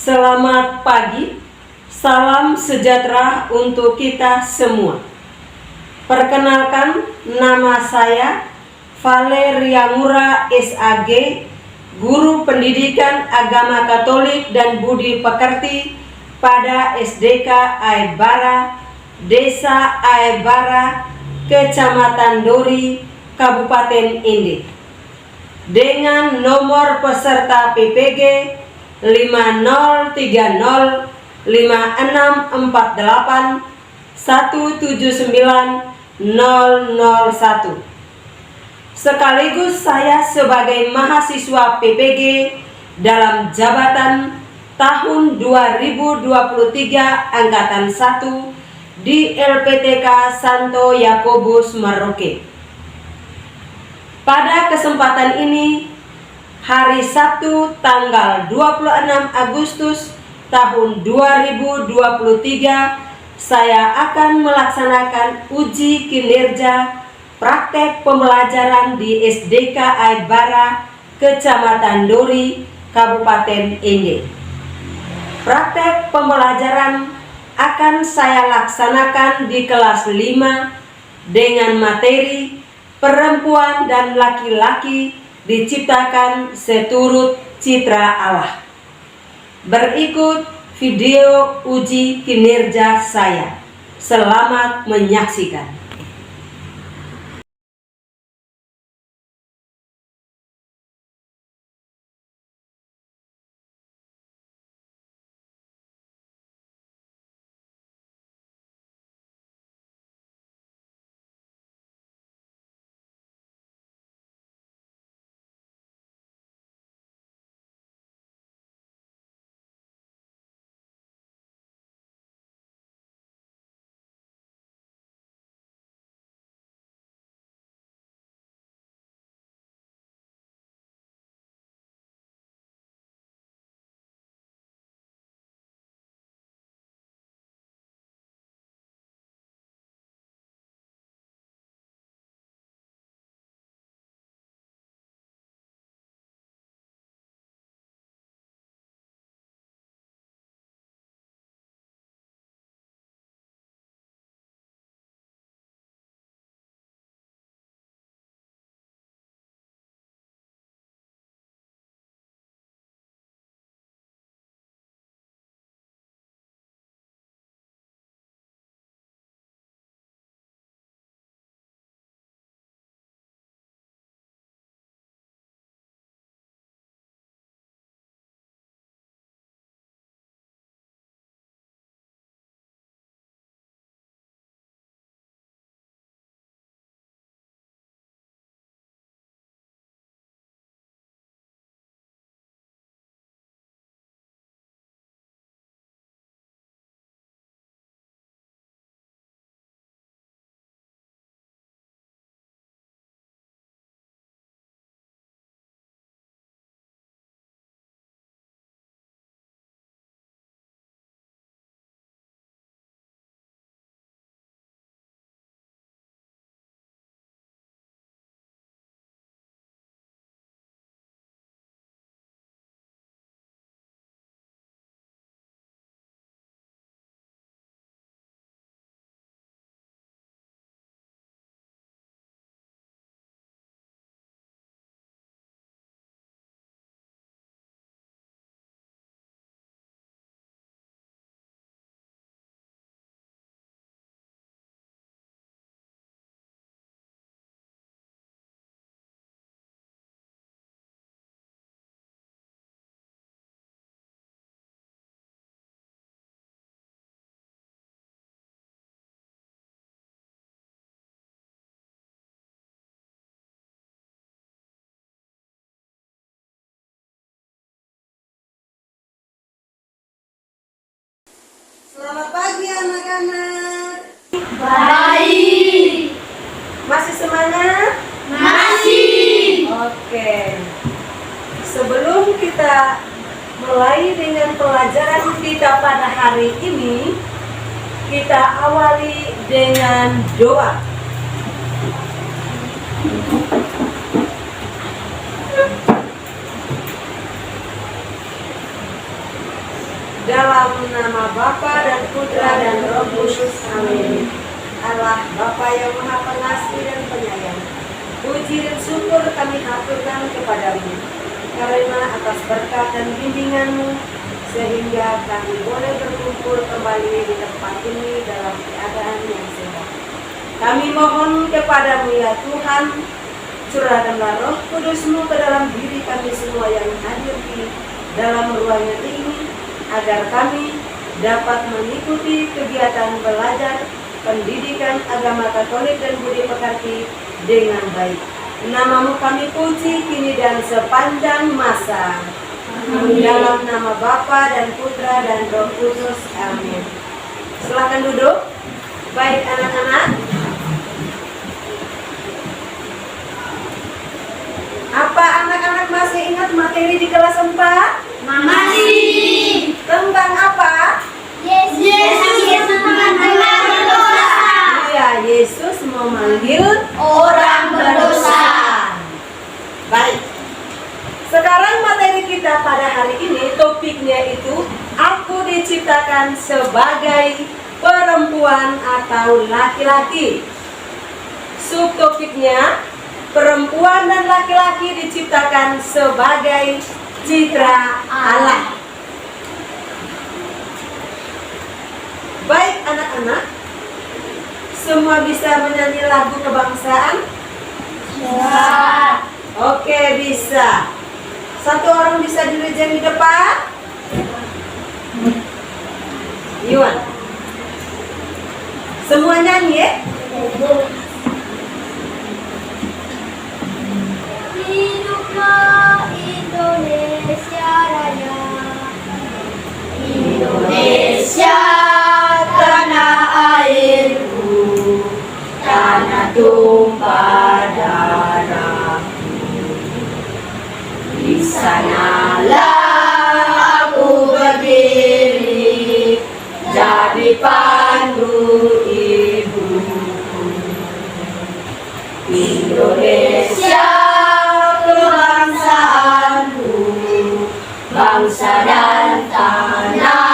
Selamat pagi, salam sejahtera untuk kita semua. Perkenalkan, nama saya Valeria Ngura SAG, Guru Pendidikan Agama Katolik dan Budi Pekerti pada SDK Aibara, Desa Aibara, Kecamatan Dori, Kabupaten Inde. Dengan nomor peserta PPG 504648179001. Sekaligus saya sebagai mahasiswa PPG dalam jabatan tahun 2023 angkatan 1 di LPTK Santo Yakobus Merauke. Pada kesempatan ini, hari Sabtu tanggal 26 Agustus tahun 2023, saya akan melaksanakan uji kinerja praktek pembelajaran di SDK Aibara, Kecamatan Dori, Kabupaten Inde. Praktek pembelajaran akan saya laksanakan di kelas 5 dengan materi perempuan dan laki-laki diciptakan seturut citra Allah. Berikut video uji kinerja saya. Selamat menyaksikan. Selamat pagi anak-anak. Baik. Masih semangat? Masih. Oke. Sebelum kita mulai dengan pelajaran kita pada hari ini, kita awali dengan doa. dalam nama Bapa dan Putra dan Roh Kudus. Amin. Allah Bapa yang Maha Pengasih dan Penyayang, puji dan syukur kami haturkan kepadamu karena atas berkat dan bimbinganmu sehingga kami boleh berkumpul kembali di tempat ini dalam keadaan yang sehat. Kami mohon kepadamu ya Tuhan, curahkanlah Roh Kudus-Mu ke dalam diri kami semua yang hadir di dalam ruangan ini, agar kami dapat mengikuti kegiatan belajar pendidikan agama Katolik dan budi pekerti dengan baik. Namamu kami puji kini dan sepanjang masa. Dalam nama Bapa dan Putra dan Roh Kudus. Amin. Silakan duduk. Baik anak-anak. Apa anak-anak masih ingat materi di kelas 4? Masih. Tentang apa? Yesus memanggil berdosa. Ya, Yesus memanggil Orang berdosa. Baik. Sekarang materi kita pada hari ini topiknya itu aku diciptakan sebagai perempuan atau laki-laki. Subtopiknya perempuan dan laki-laki diciptakan sebagai citra Allah. Baik anak-anak, semua bisa menyanyi lagu kebangsaan? Oke, bisa. Satu orang bisa direjeng di depan. Yuan. Semua nyanyi ya? Hiduplah Indonesia Raya. Indonesia tanah airku, tanah tumpah darahku. Di sanalah aku berdiri, jadi pandu ibuku. Indonesia kebangsaanku, bangsa dan tanah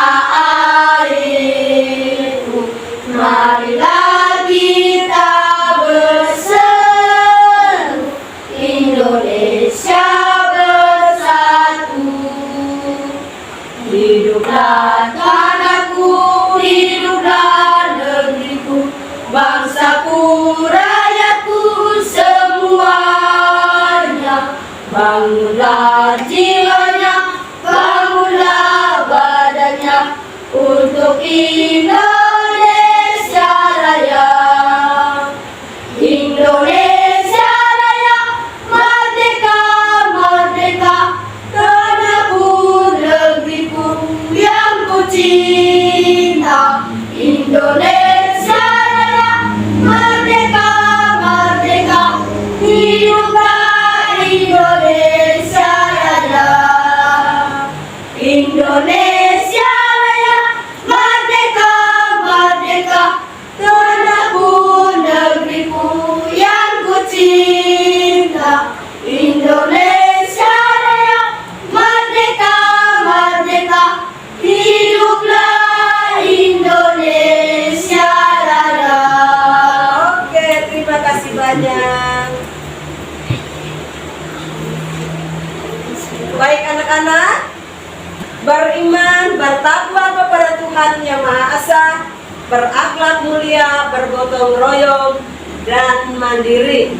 airku. Marilah kita berseru, Indonesia bersatu. Hiduplah tanahku, hiduplah negeriku, bangsaku, rakyatku semuanya. Bangunlah jiwanya, bangunlah badannya untuk Indonesia Raya. Indonesia Raya, merdeka, merdeka, tanahku, negeriku yang ku cinta. Indonesia Raya, merdeka, merdeka, hiduplah Indonesia Raya. Indonesia Raya, merdeka, merdeka, tanahku, negeriku yang ku cinta. Indonesia Raya, merdeka, merdeka, hiduplah Indonesia Raya. Oke, terima kasih banyak. Baik anak-anak, beriman, bertakwa kepada Tuhan Yang Maha Esa, berakhlak mulia, bergotong royong, dan mandiri.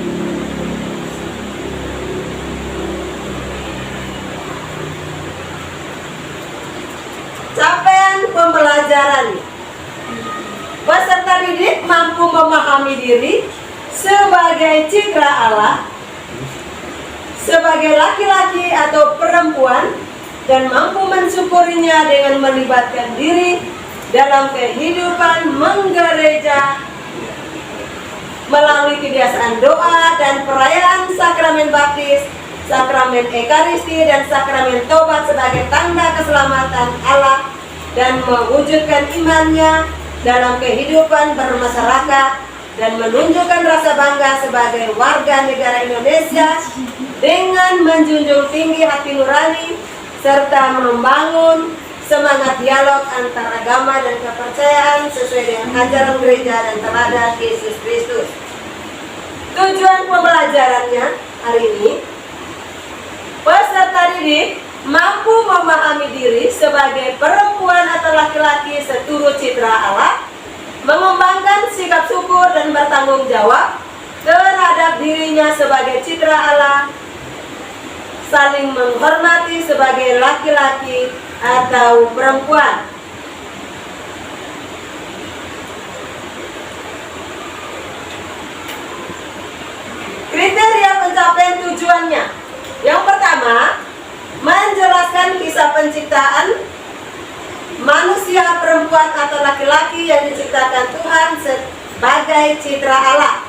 Capaian pembelajaran. Peserta didik mampu memahami diri sebagai citra Allah, sebagai laki-laki atau perempuan, dan mampu mensyukurinya dengan melibatkan diri dalam kehidupan menggereja melalui kebiasaan doa dan perayaan sakramen baptis, sakramen ekaristi, dan sakramen tobat sebagai tanda keselamatan Allah, dan mewujudkan imannya dalam kehidupan bermasyarakat dan menunjukkan rasa bangga sebagai warga negara Indonesia dengan menjunjung tinggi hati nurani serta membangun semangat dialog antar agama dan kepercayaan sesuai dengan ajaran gereja dan teladan Yesus Kristus. Tujuan pembelajarannya hari ini, peserta didik mampu memahami diri sebagai perempuan atau laki-laki seturut citra Allah, mengembangkan sikap syukur dan bertanggung jawab terhadap dirinya sebagai citra Allah, saling menghormati sebagai laki-laki atau perempuan. Kriteria pencapaian tujuannya. Yang pertama, menjelaskan kisah penciptaan manusia perempuan atau laki-laki yang diciptakan Tuhan sebagai citra Allah.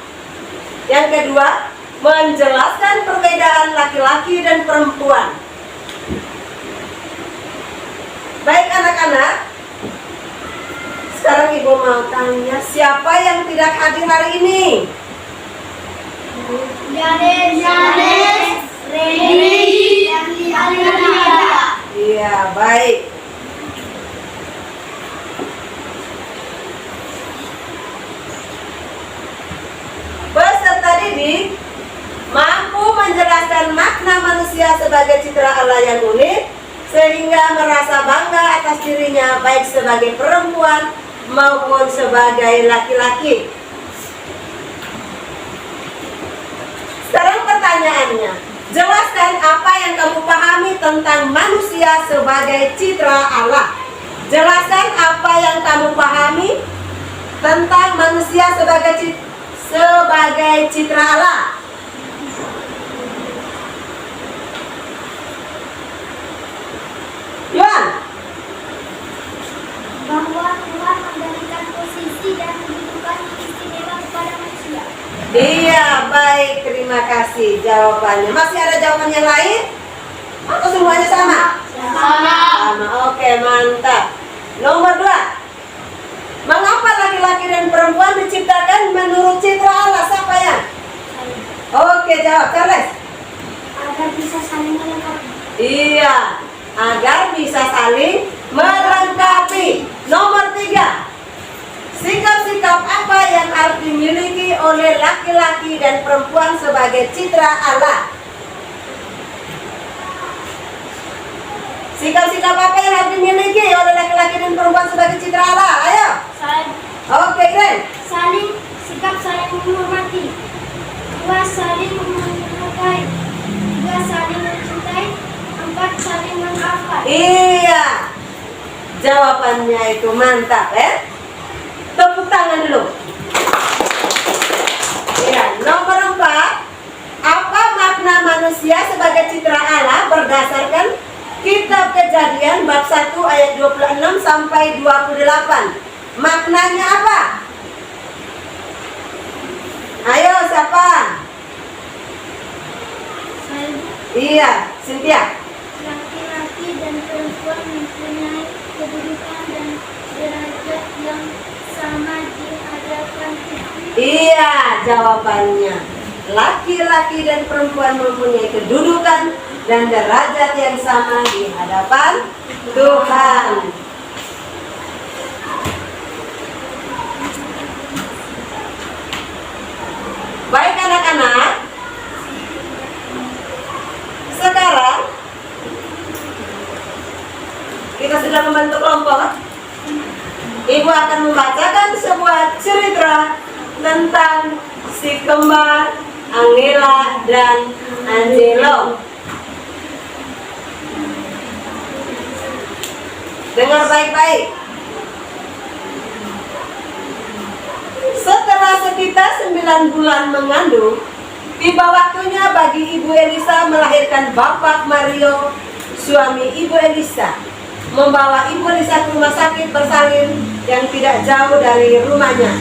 Yang kedua, menjelaskan perbedaan laki-laki dan perempuan. Baik anak-anak, sekarang ibu mau tanya, siapa yang tidak hadir hari ini? Janes, Reni, Alina. Iya, baik. Peserta didik mampu menjelaskan makna manusia sebagai citra Allah yang unik, sehingga merasa bangga atas dirinya baik sebagai perempuan maupun sebagai laki-laki. Sekarang pertanyaannya, jelaskan apa yang kamu pahami tentang manusia sebagai citra Allah. Jelaskan apa yang kamu pahami tentang manusia sebagai citra Allah. Yuan. Bahwa Tuhan memberikan posisi dan kedudukan yang istimewa kepada manusia. Iya, baik, terima kasih jawabannya. Masih ada jawaban yang lain? Atau semuanya sama? Sama, oke, mantap. Nomor 2. Mengapa laki-laki dan perempuan diciptakan menurut citra Allah? Siapa ya? Oke, jawab, Charles. Agar bisa saling melengkapi. Iya, agar bisa saling melengkapi. Nomor 3. Sikap-sikap apa yang harus dimiliki oleh laki-laki dan perempuan sebagai citra Allah? Sikap-sikap apa yang harus dimiliki oleh laki-laki dan perempuan sebagai citra Allah? Ayo. Oke, Glenn. Sikap saling menghormati. 2. Saling menghargai. 3. Saling mencintai. 4. Saling mengafat. Iya. Jawabannya itu mantap ya. Tepuk tangan dulu. Iya, nomor 4. Apa makna manusia sebagai citra Allah berdasarkan Kitab Kejadian bab 1 ayat 26 sampai 28. Maknanya apa? Ayo, siapa? Iya, Cynthia. Laki-laki dan perempuan mempunyai kedudukan dan derajat yang sama di hadapan Tuhan. Iya, jawabannya. Laki-laki dan perempuan mempunyai kedudukan dan derajat yang sama di hadapan Tuhan. Baik anak-anak, sekarang kita sudah membentuk kelompok. Ibu akan membacakan sebuah cerita tentang si kembar, Angela, dan Angelo. Dengar baik-baik. Setelah sekitar 9 bulan mengandung, tiba waktunya bagi Ibu Elisa melahirkan Bapak Mario, suami Ibu Elisa, membawa Ibu Elisa ke rumah sakit bersalin yang tidak jauh dari rumahnya.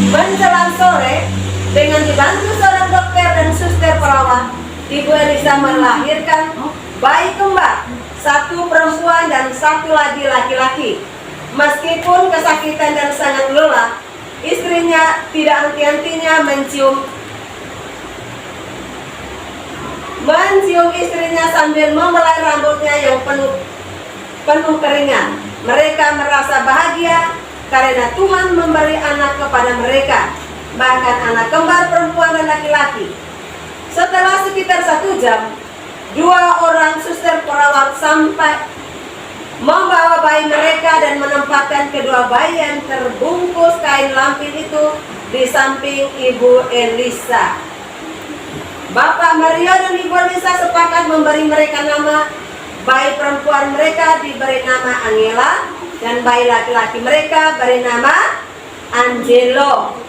Menjelang sore, dengan dibantu seorang dokter dan suster perawat, Ibu Elisa melahirkan bayi kembar, 1 perempuan dan 1 lagi laki-laki. Meskipun kesakitan dan sangat lelah, istrinya tidak henti-hentinya mencium istrinya sambil membelai rambutnya yang penuh penuh keringat. Mereka merasa bahagia karena Tuhan memberi anak kepada mereka, bahkan anak kembar perempuan dan laki-laki. Setelah sekitar 1 jam, 2 orang suster perawat sampai membawa bayi mereka dan menempatkan kedua bayi yang terbungkus kain lampin itu di samping Ibu Elisa. Bapak Mario dan Ibu Elisa sepakat memberi mereka nama. Bayi perempuan mereka diberi nama Angela dan bayi laki-laki mereka beri nama Angelo.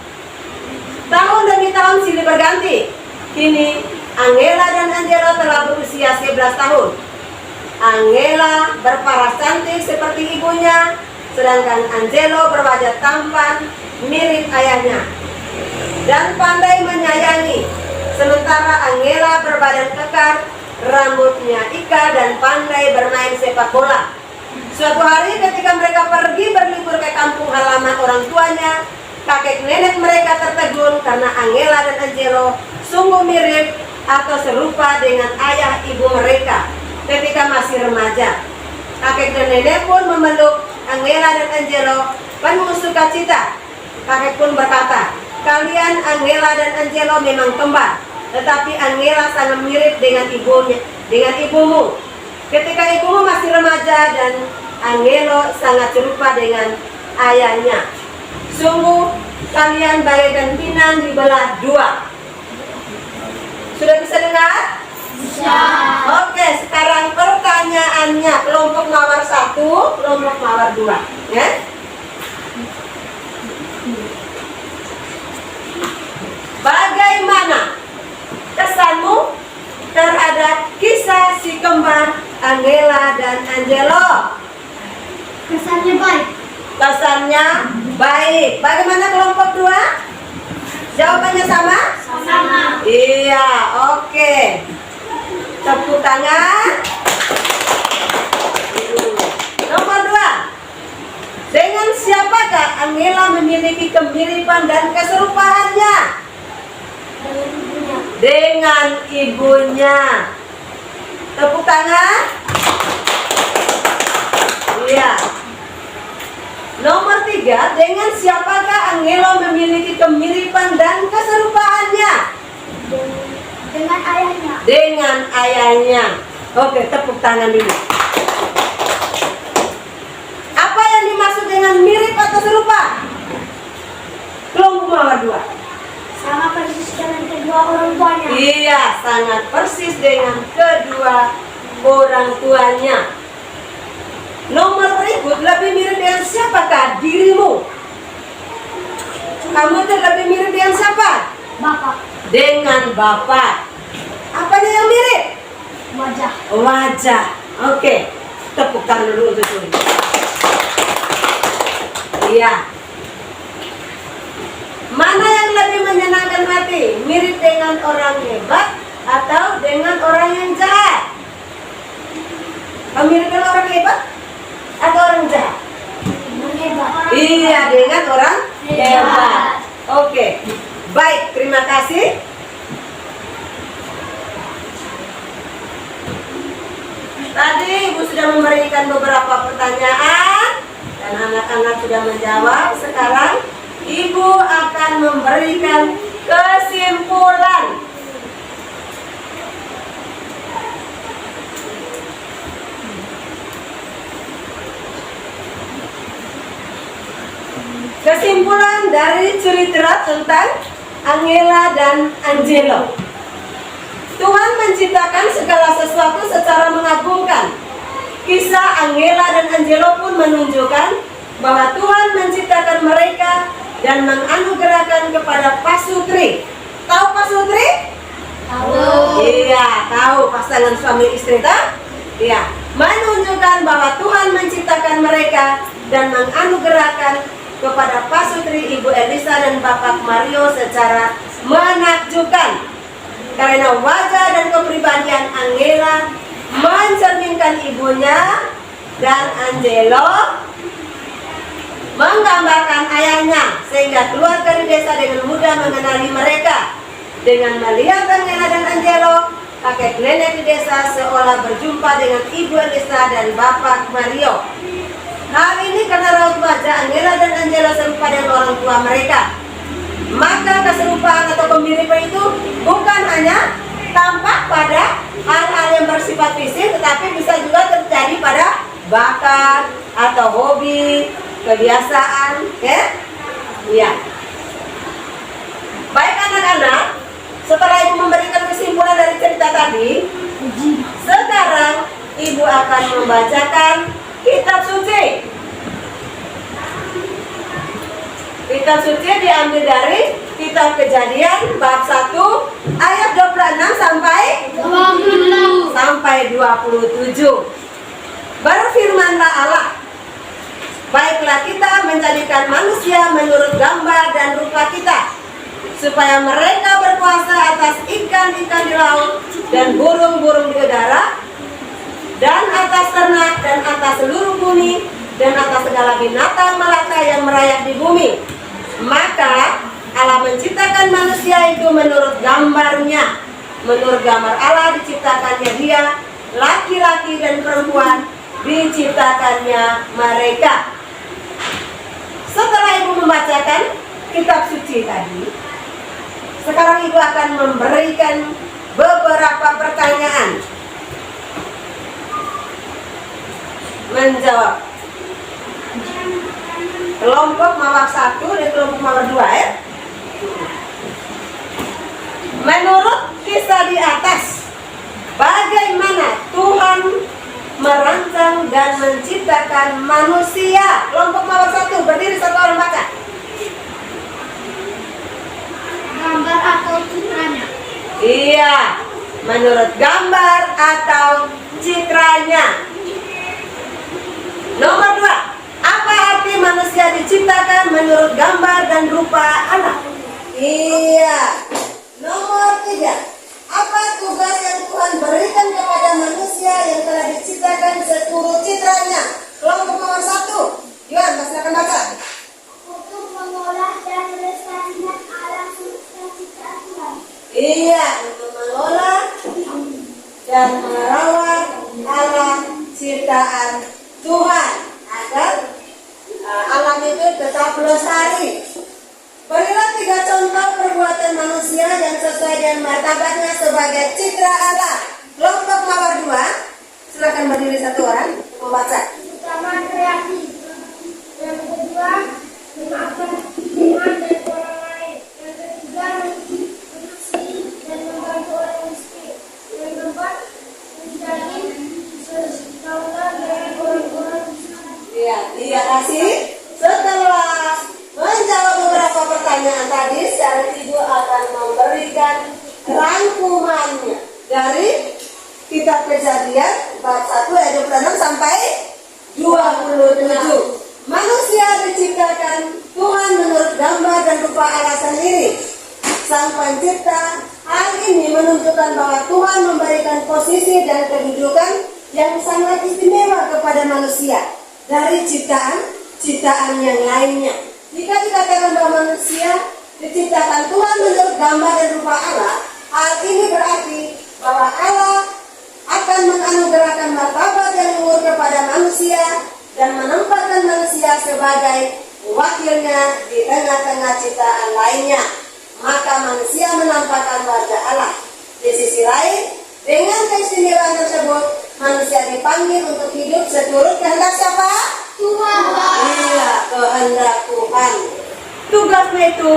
Tahun demi tahun silih berganti. Kini Angela dan Angelo telah berusia 11 tahun. Angela berparas cantik seperti ibunya, sedangkan Angelo berwajah tampan mirip ayahnya dan pandai menyayangi. Sementara Angela berbadan kekar, rambutnya ika dan pandai bermain sepak bola. Suatu hari ketika mereka pergi berlibur ke kampung halaman orang tuanya, kakek nenek mereka tertegun karena Angela dan Angelo sungguh mirip atau serupa dengan ayah ibu mereka ketika masih remaja. Kakek dan nenek pun memeluk Angela dan Angelo penuh sukacita. Kakek pun berkata, "Kalian Angela dan Angelo memang kembar, tetapi Angela sangat mirip dengan ibumu. Ketika ibumu masih remaja dan Angelo sangat serupa dengan ayahnya. Sungguh kalian bagaikan pinang dibelah 2. Sudah bisa dengar? Bisa. Oke, sekarang pertanyaannya kelompok mawar 1, kelompok mawar 2, ya. Bagaimana kesanmu terhadap kisah si kembar Angela dan Angelo? Kesannya baik. Kesannya baik. Bagaimana kelompok 2? Jawabannya sama? Sama. Iya, oke. Tepuk tangan. Nomor 2. Dengan siapakah Angela memiliki kemiripan dan keserupaannya? Dengan ibunya. Tepuk tangan. Iya. Nomor 3, dengan siapakah Angelo memiliki kemiripan dan keserupaannya? Dengan ayahnya. Dengan ayahnya. Oke, tepuk tangan dulu. Apa yang dimaksud dengan mirip atau serupa? Kelompok mawar 2. Sama persis dengan kedua orang tuanya. Iya, sangat persis dengan kedua orang tuanya. Nomor berikut, lebih mirip dengan siapakah dirimu? Kamu itu lebih mirip dengan siapa? Bapak. Dengan bapak. Apanya yang mirip? Wajah. Wajah. Oke, tepuk tangan dulu untuk Suri. Iya. Mana yang lebih menyenangkan hati? Mirip dengan orang hebat atau dengan orang yang jahat? Kamu mirip dengan orang hebat atau orang jahat? Hebat. Iya, dengan orang hebat. Hebat. Oke, baik, terima kasih. Tadi Ibu sudah memberikan beberapa pertanyaan dan anak-anak sudah menjawab. Sekarang Ibu akan memberikan kesimpulan. Kesimpulan dari cerita tentang Angela dan Angelo. Tuhan menciptakan segala sesuatu secara mengagumkan. Kisah Angela dan Angelo pun menunjukkan bahwa Tuhan menciptakan mereka dan menganugerahkan kepada pasutri. Tahu pasutri? Tahu. Iya, tahu pasangan suami istri tak? Iya, menunjukkan bahwa Tuhan menciptakan mereka dan menganugerahkan kepada pasutri Ibu Elisa dan Bapak Mario secara menakjubkan. Karena wajah dan kepribadian Angela mencerminkan ibunya dan Angelo menggambarkan ayahnya, sehingga keluarga di desa dengan mudah mengenali mereka. Dengan melihat Angela dan Angelo, kakek nenek di desa seolah berjumpa dengan Ibu Elisa dan Bapak Mario. Hal ini karena raut wajah Angela dan Angela serupa dengan orang tua mereka. Maka keserupaan atau kemiripan itu bukan hanya tampak pada hal-hal yang bersifat fisik, tetapi bisa juga terjadi pada bakat atau hobi, kebiasaan, ya. Iya. Baik anak-anak, setelah Ibu memberikan kesimpulan dari cerita tadi, sekarang Ibu akan membacakan kitab suci. Kitab suci diambil dari Kitab Kejadian bab 1 ayat 26 sampai 27. Berfirmanlah Allah, baiklah kita menjadikan manusia menurut gambar dan rupa kita, supaya mereka berkuasa atas ikan-ikan di laut dan burung-burung di udara, dan atas ternak dan atas seluruh bumi, dan atas segala binatang melata yang merayap di bumi. Maka Allah menciptakan manusia itu menurut gambarnya. Menurut gambar Allah diciptakannya dia, laki-laki dan perempuan diciptakannya mereka. Setelah Ibu membacakan kitab suci tadi, sekarang Ibu akan memberikan beberapa pertanyaan. Menjawab. Kelompok mawar 1 dan kelompok mawar 2, ya. Menurut kisah di atas, bagaimana Tuhan merancang dan menciptakan manusia? Kelompok mawar 1, berdiri satu orang baca. Gambar atau citranya. Iya, menurut gambar atau citranya. Nomor 2, apa arti manusia diciptakan menurut gambar dan rupa Allah? Iya. Nomor 3, apa tugas yang Tuhan berikan kepada manusia yang telah diciptakan seturut citranya? Kelompok nomor 1, Yohan, silakan baca. Untuk mengolah dan melestarikan alam semesta ciptaan Tuhan. Iya, untuk mengolah dan merawat alam ciptaan Tuhan agar alam itu tetap lestari. Berilah 3 contoh perbuatan manusia yang sesuai dengan martabatnya sebagai citra Allah. Kelompok mawar 2, silakan berdiri satu orang membaca. Pertama, kreatif. Yang kedua, memaafkan Tuhan dan orang lain. Yang ketiga, produksi dan membantu orang miskin. Yang keempat, menjadi sesautan dengan orang-orang miskin. Iya, terima kasih. Setelah menjawab beberapa pertanyaan tadi, sekarang Ibu akan memberikan rangkumannya dari Kitab Kejadian bab 1 ayat 26 sampai 27. Manusia diciptakan Tuhan menurut gambar dan rupa Allah sendiri, Sang Pencipta. Hal ini menunjukkan bahwa Tuhan memberikan posisi dan kedudukan yang sangat istimewa kepada manusia dari ciptaan yang lainnya. Jika dikatakan bahwa manusia diciptakan Tuhan menurut gambar dan rupa Allah, hal ini berarti bahwa Allah akan menganugerahkan martabat yang luhur kepada manusia dan menempatkan manusia sebagai wakilnya di tengah-tengah ciptaan lainnya. Maka manusia menampakkan wajah Allah. Di sisi lain, dengan keistimewaan tersebut, manusia dipanggil untuk hidup seturut kehendak siapa? Tuhan. Iya, kehendak Tuhan. Tugasnya itu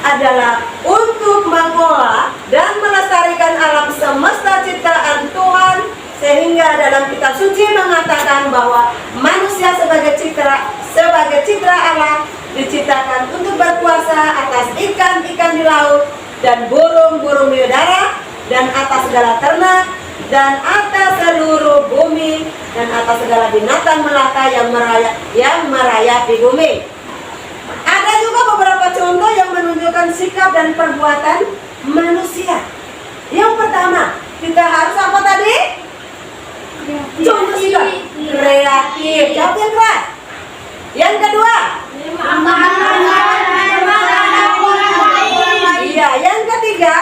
adalah untuk mengolah dan melestarikan alam semesta ciptaan Tuhan, sehingga dalam kitab suci mengatakan bahwa manusia sebagai citra Allah diciptakan untuk berkuasa atas ikan-ikan di laut dan burung-burung di udara dan atas segala ternak dan atas seluruh bumi dan atas segala binatang melata yang merayap di bumi. Ada juga beberapa contoh yang menunjukkan sikap dan perbuatan manusia. Yang pertama, kita harus apa tadi? Contoh sikap kreatif. Jawab yang keras. Yang kedua, iya. Yang ketiga,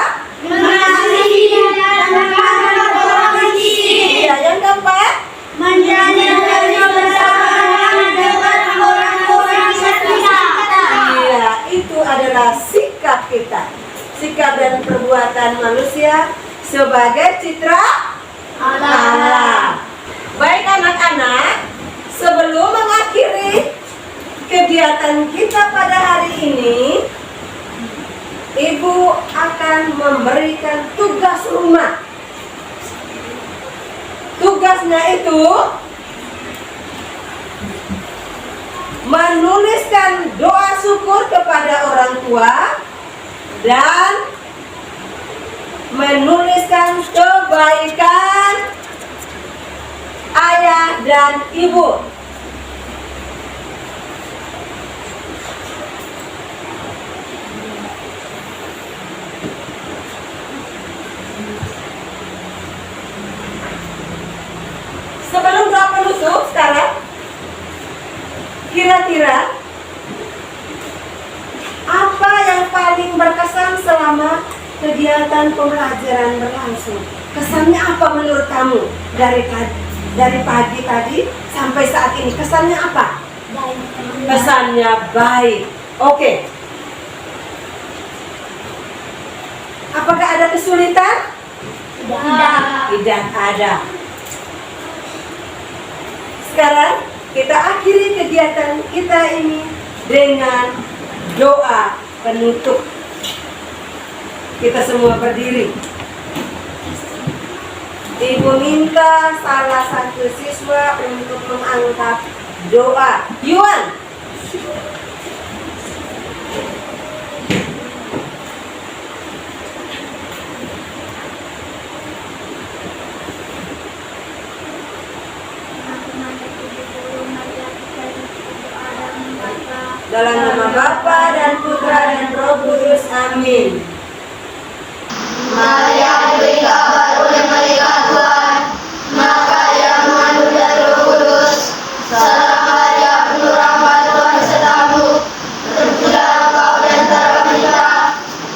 sikap dan perbuatan manusia sebagai citra Allah. Baik anak-anak, sebelum mengakhiri kegiatan kita pada hari ini, Ibu akan memberikan tugas rumah. Tugasnya itu menuliskan doa syukur kepada orang tua dan menuliskan kebaikan ayah dan ibu. Sebelum doa penutup sekarang, kira-kira apa yang paling berkesan selama kegiatan pembelajaran berlangsung? Kesannya apa menurut kamu dari pagi tadi sampai saat ini? Kesannya apa? Kesannya baik. Oke. Apakah ada kesulitan? Tidak ada. Sekarang kita akhiri kegiatan kita ini dengan doa penutup. Kita semua berdiri. Ibu minta salah satu siswa untuk mengangkat doa. Yuan. Dalam nama Bapa dan Putra dan Roh Kudus. Amin. Maria diberi kabar oleh malaikat Tuhan, maka ia mengandung dari Roh Kudus. Salam Maria, penuh rahmat, Tuhan sertamu. Terpujilah engkau di antara wanita,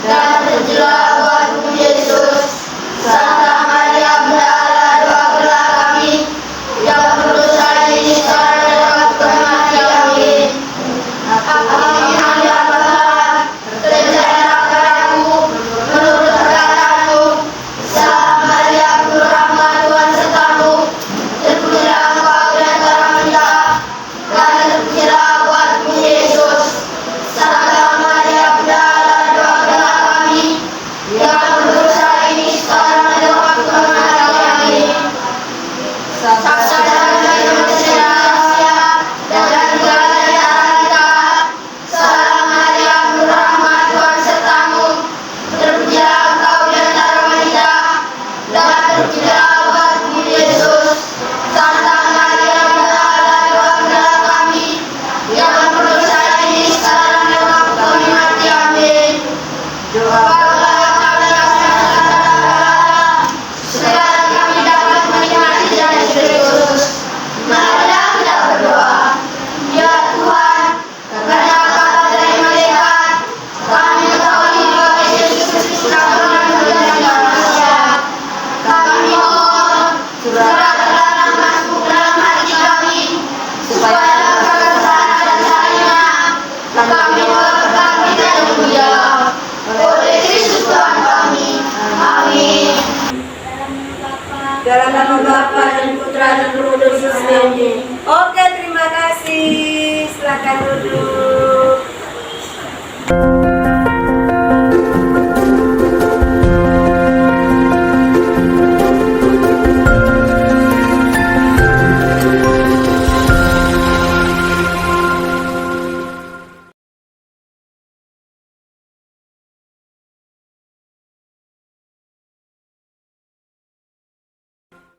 dan terpujilah buahmu Yesus. Santa Maria, Bunda Allah, doakanlah kami yang berdosa ini sekarang dan waktu kami mati. Amin. Amin ya Tuhan, terjadilah padaku menurut perkataanmu. Salam Maria, penuh rahmat, Tuhan sertamu. Terpujilah engkau di antara wanita, dan terpujilah buahmu Yesus. Santa Maria, Bunda Allah, doakanlah kami yang berdosa ini sekarang dan waktu kami mati. Amin. Saksa dan manusia dan segala kita. Salam Maria, penuh rahmat, Tuhan sertamu. Terpujilah engkau di antara wanita, dan terpujilah buahmu Yesus. Santa Maria, Bunda Allah, doakanlah kami yang berdosa ini sekarang dan waktu kami mati. Amin. Doa